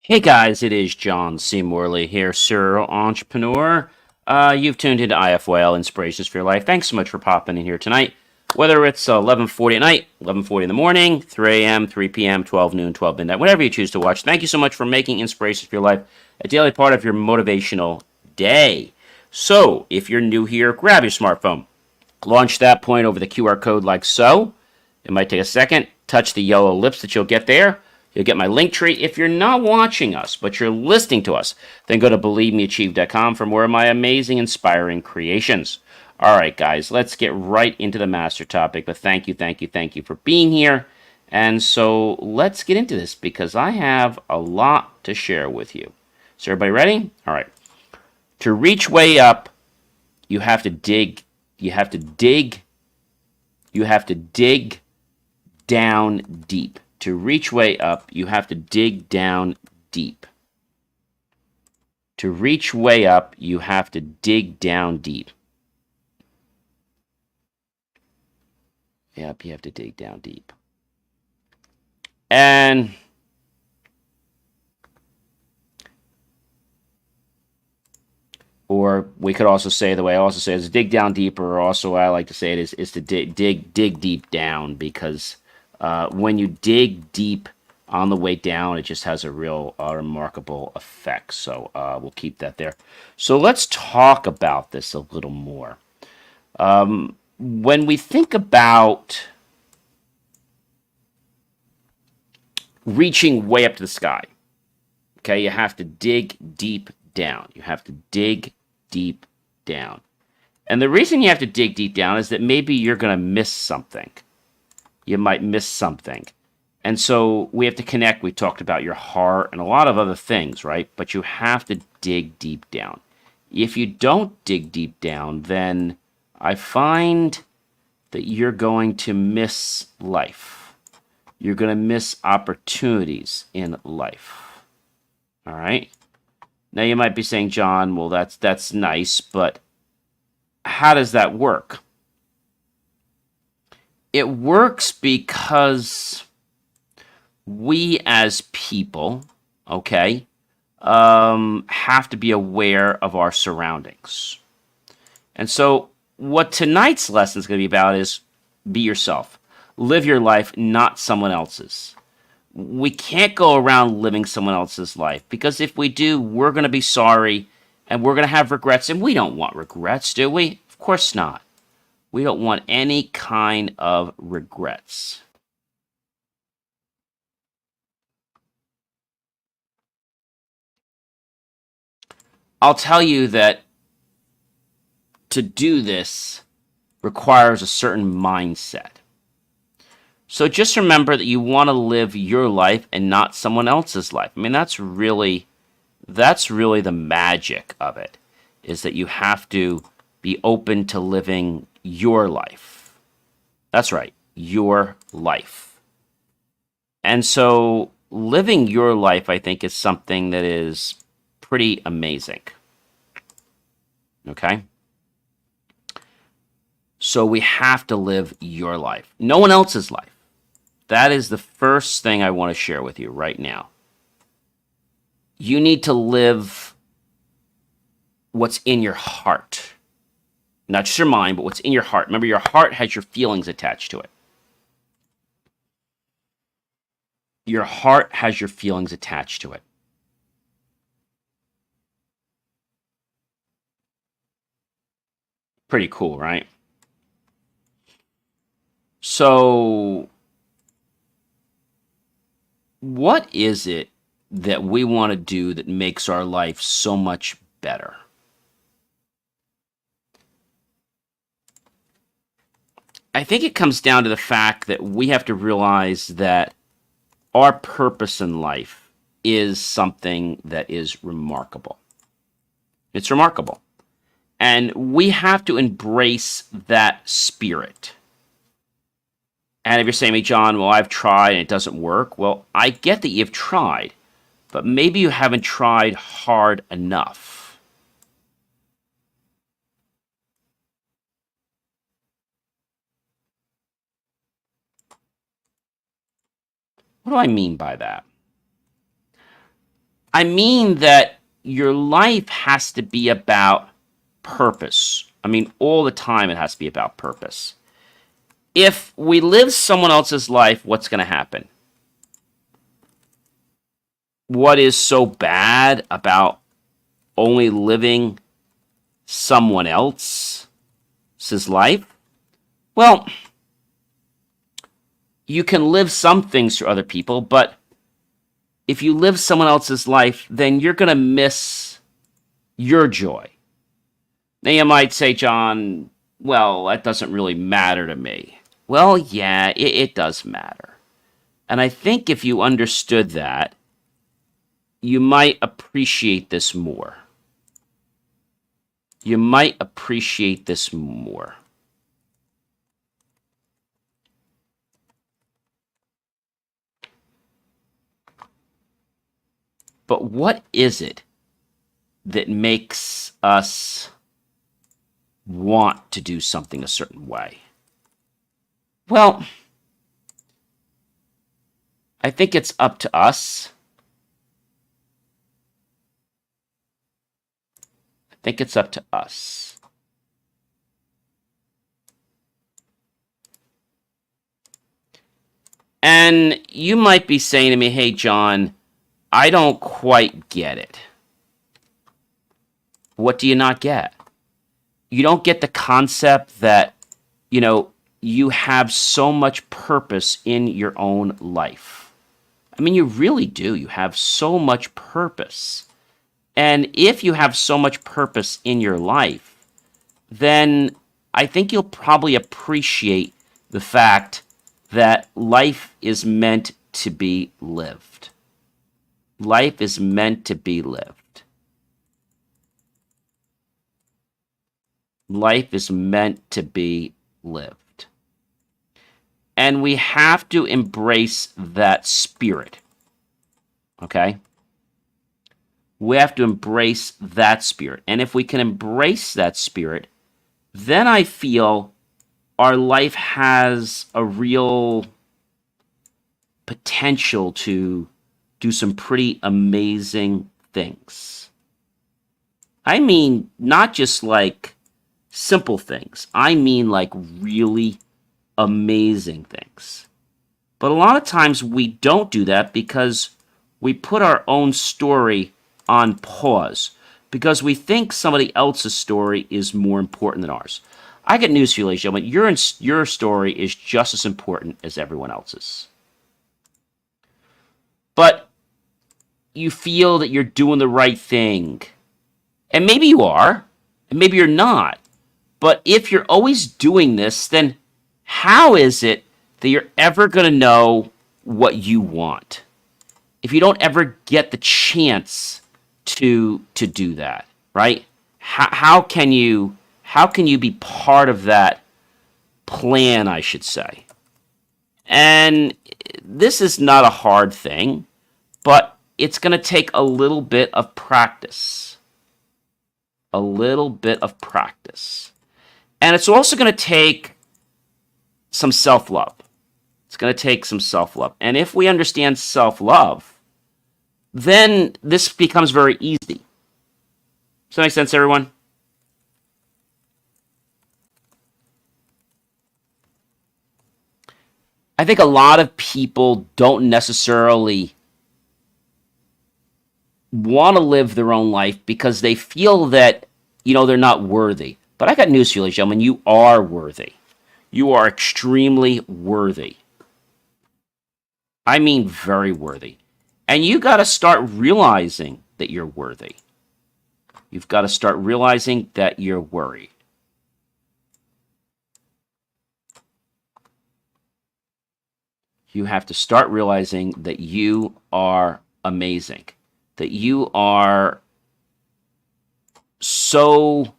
Hey guys, it is John C. Morley here, serial entrepreneur. You've tuned into IFYL Inspirations for Your Life. Thanks so much for popping in here tonight. Whether it's 11:40 at night, 11:40 in the morning, 3 a.m., 3 p.m., 12 noon, 12 midnight, whatever you choose to watch. Thank you so much for making Inspirations for Your Life a daily part of your motivational day. So, if you're new here, grab your smartphone, launch that point over the QR code like so. It might take a second. Touch the yellow lips that you'll get there. You'll get my link tree. If you're not watching us, but you're listening to us, then go to believemeachieve.com for more of my amazing, inspiring creations. All right, guys, let's get right into the master topic. But thank you, thank you, thank you for being here. And so let's get into this because I have a lot to share with you. So, everybody ready? All right. To reach way up, you have to dig. You have to dig. You have to dig down deep. To reach way up, you have to dig down deep. To reach way up, you have to dig down deep. Yep, you have to dig down deep. And or we could also say, the way I also say is dig down deeper, or also I like to say it is to dig deep down, because when you dig deep on the way down, it just has a real remarkable effect. So we'll keep that there. So let's talk about this a little more. When we think about reaching way up to the sky, okay, you have to dig deep down. You have to dig deep down. And the reason you have to dig deep down is that maybe you're going to miss something. You might miss something. And so we have to connect. We talked about your heart and a lot of other things, right? But you have to dig deep down. If you don't dig deep down, then I find that you're going to miss life. You're going to miss opportunities in life. All right? Now you might be saying, John, well, that's nice, but how does that work? It works because we as people, okay, have to be aware of our surroundings. And so, what tonight's lesson is going to be about is be yourself. Live your life, not someone else's. We can't go around living someone else's life, because if we do, we're going to be sorry and we're going to have regrets. And we don't want regrets, do we? Of course not. We don't want any kind of regrets. I'll tell you that to do this requires a certain mindset. So just remember that you want to live your life and not someone else's life. I mean, that's really the magic of it, is that you have to be open to living your life. That's right, your life. And so living your life, I think, is something that is pretty amazing. Okay? So we have to live your life, no one else's life. That is the first thing I want to share with you right now. You need to live what's in your heart. Not just your mind, but what's in your heart. Remember, your heart has your feelings attached to it. Your heart has your feelings attached to it. Pretty cool, right? So, what is it that we want to do that makes our life so much better? I think it comes down to the fact that we have to realize that our purpose in life is something that is remarkable. It's remarkable. And we have to embrace that spirit. And if you're saying to me, John, well, I've tried and it doesn't work, well, I get that you've tried, but maybe you haven't tried hard enough. What do I mean by that? I mean that your life has to be about purpose. I mean, all the time it has to be about purpose. If we live someone else's life, what's going to happen? What is so bad about only living someone else's life? Well, you can live some things for other people, but if you live someone else's life, then you're going to miss your joy. Now you might say, John, well, that doesn't really matter to me. Well, yeah, it does matter. And I think if you understood that, you might appreciate this more. You might appreciate this more. But what is it that makes us want to do something a certain way? Well, I think it's up to us. I think it's up to us. And you might be saying to me, hey, John, I don't quite get it. What do you not get? You don't get the concept that, you have so much purpose in your own life. I mean, you really do. You have so much purpose. And if you have so much purpose in your life, then I think you'll probably appreciate the fact that life is meant to be lived. Life is meant to be lived. Life is meant to be lived. And we have to embrace that spirit. Okay? We have to embrace that spirit. And if we can embrace that spirit, then I feel our life has a real potential to do some pretty amazing things. I mean, not just like simple things. I mean like really amazing things. But a lot of times we don't do that because we put our own story on pause because we think somebody else's story is more important than ours. I get news for you, ladies and gentlemen. Your story is just as important as everyone else's. But you feel that you're doing the right thing. And maybe you are, and maybe you're not. But if you're always doing this, then how is it that you're ever going to know what you want? If you don't ever get the chance to do that, right? How can you be part of that plan, I should say? And this is not a hard thing, but it's going to take a little bit of practice. A little bit of practice. And it's also going to take some self-love. It's going to take some self-love. And if we understand self-love, then this becomes very easy. Does that make sense, everyone? I think a lot of people don't necessarily want to live their own life because they feel that, they're not worthy. But I got news for you, ladies and gentlemen. You are worthy. You are extremely worthy. I mean very worthy. And you got to start realizing that you're worthy. You've got to start realizing that you're worthy. You have to start realizing that you are amazing. That you are so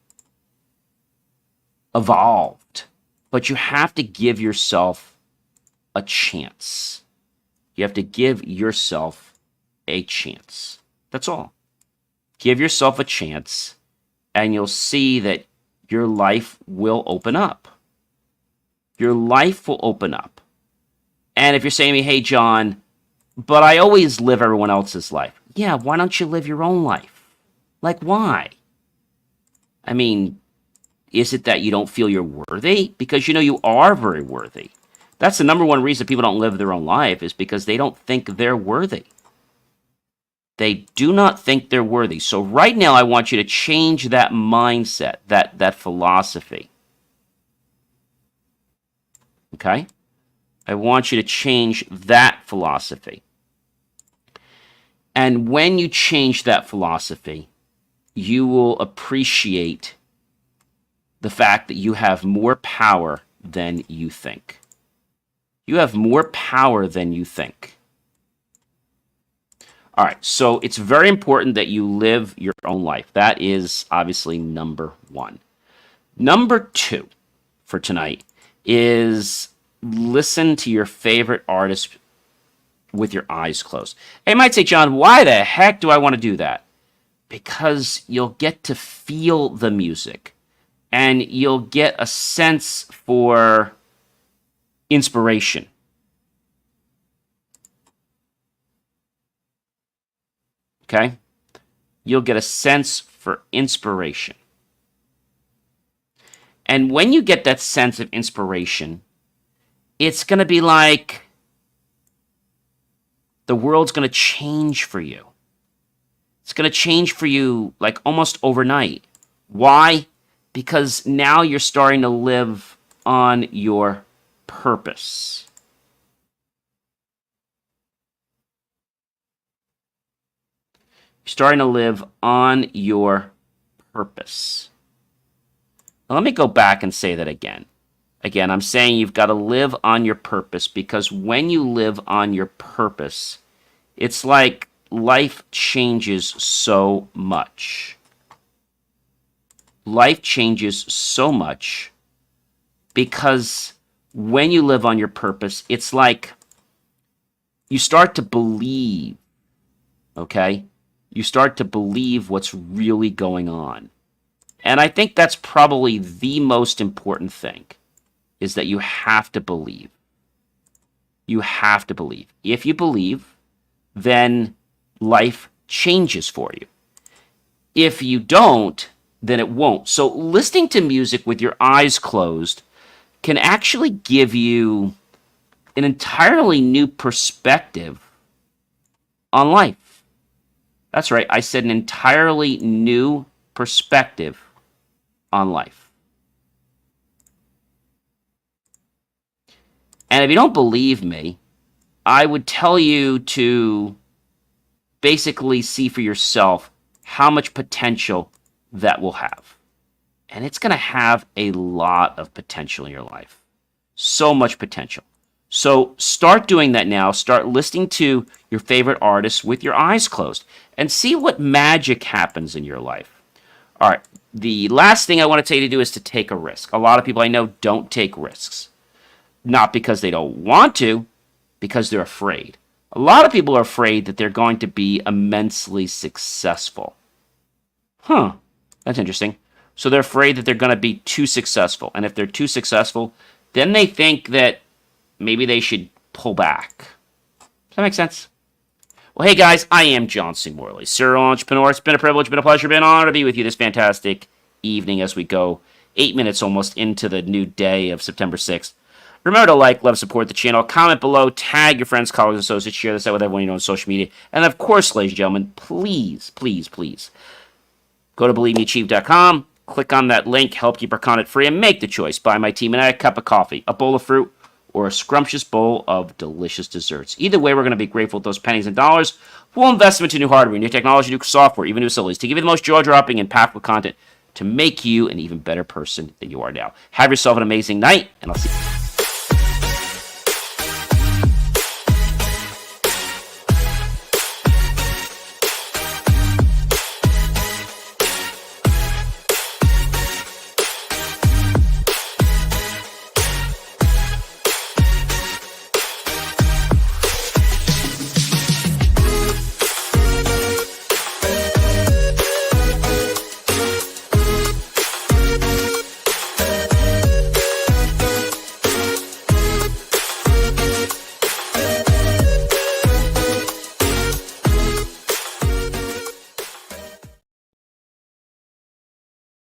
evolved. But you have to give yourself a chance. You have to give yourself a chance. That's all. Give yourself a chance, and you'll see that your life will open up. Your life will open up. And if you're saying to me, hey, John, but I always live everyone else's life. yeah, why don't you live your own life? Like, why? I mean, is it that you don't feel you're worthy? Because you know you are very worthy. That's the number one reason people don't live their own life, is because they don't think they're worthy. They do not think they're worthy. So right now, I want you to change that mindset, that philosophy. Okay? I want you to change that philosophy. And when you change that philosophy, you will appreciate the fact that you have more power than you think. You have more power than you think. All right, so it's very important that you live your own life. That is obviously number one. Number two for tonight is listen to your favorite artist with your eyes closed. And you might say, John, why the heck do I want to do that? Because you'll get to feel the music and you'll get a sense for inspiration. Okay? You'll get a sense for inspiration. And when you get that sense of inspiration, it's going to be like the world's going to change for you. It's going to change for you like almost overnight. Why? Because now you're starting to live on your purpose. You're starting to live on your purpose. Now, let me go back and say that again. Again, I'm saying you've got to live on your purpose, because when you live on your purpose, it's like life changes so much. Life changes so much because when you live on your purpose, it's like you start to believe, okay? You start to believe what's really going on. And I think that's probably the most important thing, is that you have to believe. You have to believe. If you believe, then life changes for you. If you don't, then it won't. So listening to music with your eyes closed can actually give you an entirely new perspective on life. That's right, I said an entirely new perspective on life. And if you don't believe me, I would tell you to basically see for yourself how much potential that will have. And it's going to have a lot of potential in your life. So much potential. So start doing that now. Start listening to your favorite artists with your eyes closed and see what magic happens in your life. All right. The last thing I want to tell you to do is to take a risk. A lot of people I know don't take risks. Not because they don't want to, because they're afraid. A lot of people are afraid that they're going to be immensely successful. Huh. That's interesting. So they're afraid that they're going to be too successful. And if they're too successful, then they think that maybe they should pull back. Does that make sense? Well, hey guys, I am John C. Morley, serial entrepreneur. It's been a privilege, been a pleasure, been an honor to be with you this fantastic evening as we go 8 minutes almost into the new day of September 6th. Remember to like, love, support the channel, comment below, tag your friends, colleagues, associates, share this out with everyone you know on social media. And of course, ladies and gentlemen, please, please, please, go to BelieveMeAchieve.com, click on that link, help keep our content free, and make the choice. Buy my team and I a cup of coffee, a bowl of fruit, or a scrumptious bowl of delicious desserts. Either way, we're going to be grateful with those pennies and dollars. We'll invest them into new hardware, new technology, new software, even new facilities to give you the most jaw-dropping, impactful content to make you an even better person than you are now. Have yourself an amazing night, and I'll see you.